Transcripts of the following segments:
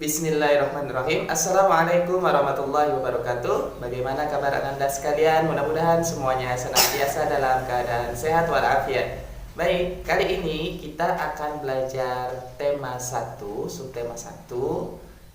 Bismillahirrahmanirrahim. Assalamualaikum warahmatullahi wabarakatuh. Bagaimana kabar Anda sekalian? Mudah-mudahan semuanya senantiasa dalam keadaan sehat walafiat. Baik, kali ini kita akan belajar tema 1, subtema 1.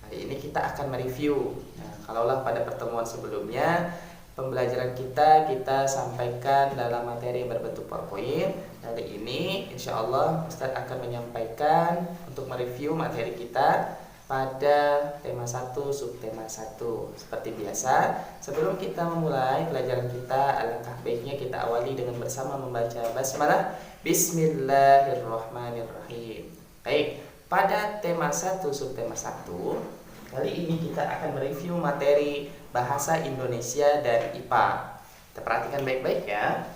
Kali ini kita akan mereview. Nah, kalaulah pada pertemuan sebelumnya pembelajaran kita sampaikan dalam materi berbentuk PowerPoint. Kali ini insya Allah Ustadz akan menyampaikan untuk mereview materi kita pada tema 1, subtema 1. Seperti biasa, sebelum kita memulai pelajaran kita, alangkah baiknya kita awali dengan bersama membaca basmalah. Bismillahirrahmanirrahim. Baik, pada tema 1, subtema 1, kali ini kita akan mereview materi bahasa Indonesia dan IPA. Kita perhatikan baik-baik ya.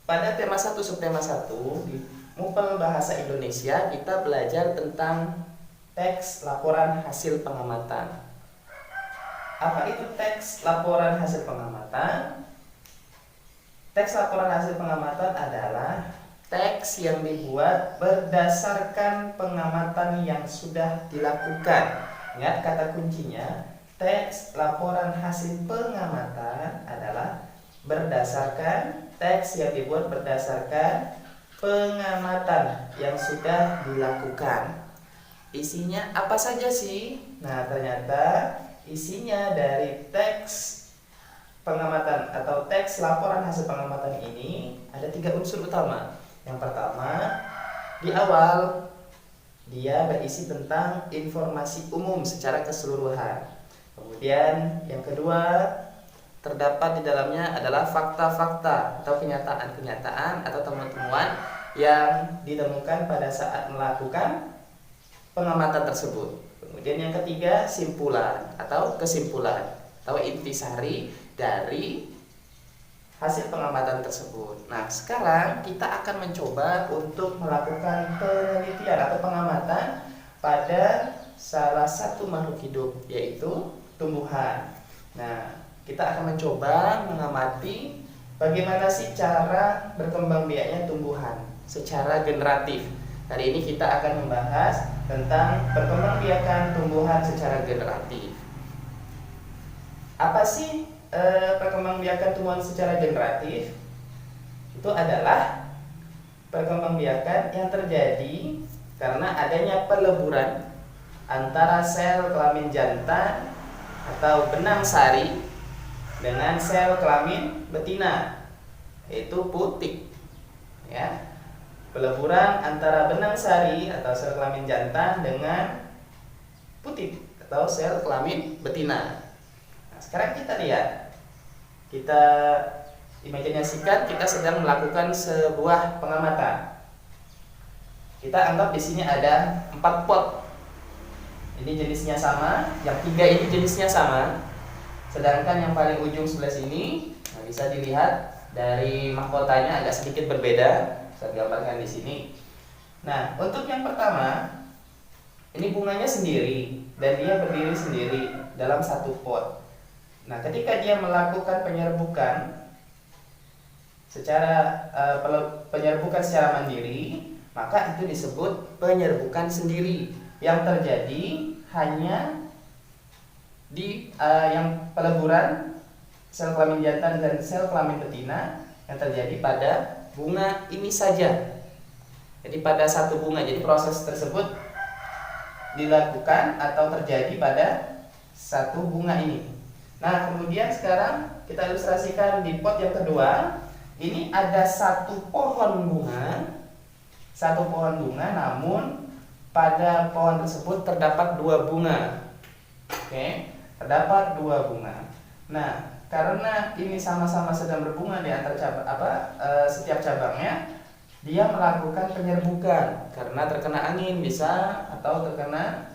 Pada tema 1, subtema 1 di Mupel Bahasa Indonesia, kita belajar tentang teks laporan hasil pengamatan. Apa itu teks laporan hasil pengamatan? Teks laporan hasil pengamatan adalah teks yang dibuat berdasarkan pengamatan yang sudah dilakukan. Ingat kata kuncinya, teks laporan hasil pengamatan adalah berdasarkan, teks yang dibuat berdasarkan pengamatan yang sudah dilakukan. Isinya apa saja sih? Nah, ternyata isinya dari teks pengamatan atau teks laporan hasil pengamatan ini ada 3 unsur utama. Yang pertama, di awal dia berisi tentang informasi umum secara keseluruhan. Kemudian yang kedua, terdapat di dalamnya adalah fakta-fakta atau kenyataan-kenyataan atau temuan-temuan yang ditemukan pada saat melakukan pengamatan tersebut. Kemudian yang ketiga, simpulan atau kesimpulan atau intisari dari hasil pengamatan tersebut. Nah, sekarang kita akan mencoba untuk melakukan penelitian atau pengamatan pada salah satu makhluk hidup, yaitu tumbuhan. Nah, kita akan mencoba mengamati bagaimana sih cara berkembang biaknya tumbuhan secara generatif. Kali ini kita akan membahas tentang perkembangbiakan tumbuhan secara generatif. Apa sih perkembangbiakan tumbuhan secara generatif? Itu adalah perkembangbiakan yang terjadi karena adanya peleburan antara sel kelamin jantan atau benang sari dengan sel kelamin betina, yaitu putik. Ya, peleburan antara benang sari atau sel kelamin jantan dengan putik atau sel kelamin betina. Nah, sekarang kita lihat, kita imajinasikan kita sedang melakukan sebuah pengamatan. Kita anggap di sini ada 4 pot. Ini jenisnya sama, yang 3 ini jenisnya sama. Sedangkan yang paling ujung sebelah sini, nah, bisa dilihat dari mahkotanya agak sedikit berbeda. Saya gambarkan di sini. Nah, untuk yang pertama, ini bunganya sendiri dan dia berdiri sendiri dalam satu pot. Nah, ketika dia melakukan penyerbukan secara mandiri, maka itu disebut penyerbukan sendiri yang terjadi hanya di yang peleburan sel kelamin jantan dan sel kelamin betina yang terjadi pada bunga ini saja. Jadi pada satu bunga, jadi proses tersebut dilakukan atau terjadi pada satu bunga ini. Nah, kemudian sekarang kita ilustrasikan di pot yang kedua. Ini ada satu pohon bunga, namun pada pohon tersebut terdapat 2 bunga. Oke, terdapat 2 bunga. Nah, karena ini sama-sama sedang berbunga di antar setiap cabangnya, dia melakukan penyerbukan karena terkena angin bisa, atau terkena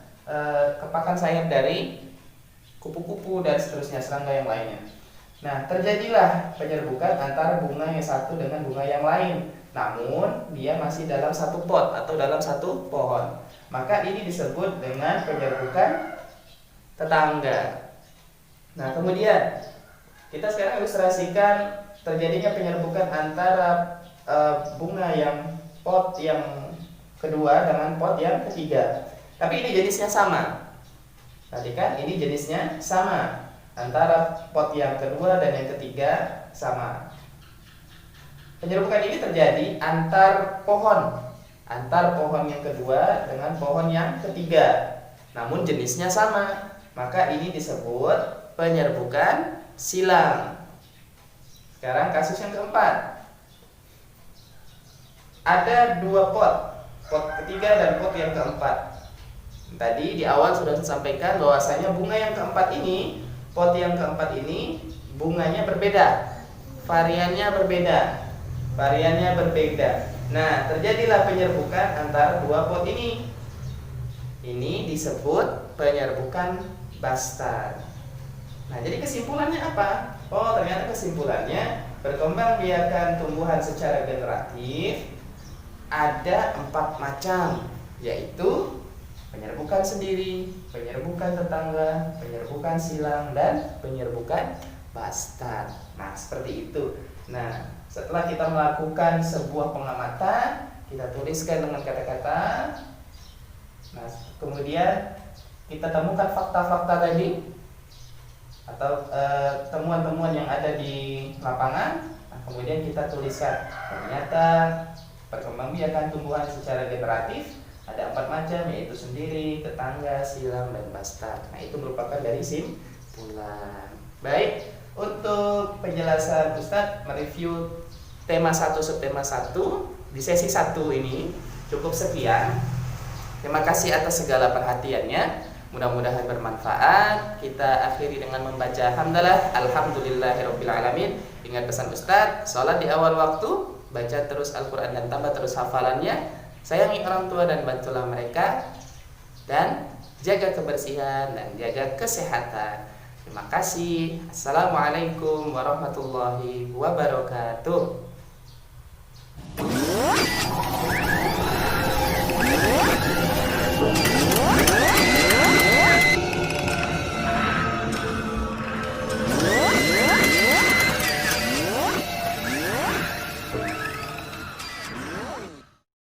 kepakan sayap dari kupu-kupu dan seterusnya, serangga yang lainnya. Nah, terjadilah penyerbukan antara bunga yang satu dengan bunga yang lain, namun dia masih dalam satu pot atau dalam satu pohon. Maka ini disebut dengan penyerbukan tetangga. Nah, kemudian kita sekarang ilustrasikan terjadinya penyerbukan antara bunga yang pot yang kedua dengan pot yang ketiga. Tapi ini jenisnya sama. Perhatikan, ini jenisnya sama. Antara pot yang kedua dan yang ketiga sama. Penyerbukan ini terjadi antar pohon yang kedua dengan pohon yang ketiga, namun jenisnya sama. Maka ini disebut penyerbukan silang. Sekarang kasus yang keempat. Ada dua pot ketiga dan pot yang keempat. Tadi di awal sudah disampaikan bahwasanya bunga yang keempat ini, pot yang keempat ini bunganya berbeda, variannya berbeda. Nah, terjadilah penyerbukan antara dua pot ini. Ini disebut penyerbukan bastard. Nah, jadi kesimpulannya apa? Oh, ternyata kesimpulannya berkembang biakan tumbuhan secara generatif ada 4 macam, yaitu penyerbukan sendiri, penyerbukan tetangga, penyerbukan silang, dan penyerbukan bastard. Nah, seperti itu. Nah, setelah kita melakukan sebuah pengamatan, kita tuliskan dengan kata-kata. Nah, kemudian kita temukan fakta-fakta tadi atau temuan-temuan yang ada di lapangan. Nah, kemudian kita tuliskan ternyata perkembangbiakan tumbuhan secara generatif ada 4 macam, yaitu sendiri, tetangga, silang, dan bastard. Nah, itu merupakan dari simpulan. Baik, untuk penjelasan Ustadz mereview tema 1 subtema 1 di sesi 1 ini cukup sekian. Terima kasih atas segala perhatiannya. Mudah-mudahan bermanfaat. Kita akhiri dengan membaca hamdalah alhamdulillahirabbil alamin. Ingat pesan Ustadz, sholat di awal waktu, baca terus Al-Quran dan tambah terus hafalannya. Sayangi orang tua dan bantulah mereka, dan jaga kebersihan dan jaga kesehatan. Terima kasih. Assalamualaikum warahmatullahi wabarakatuh.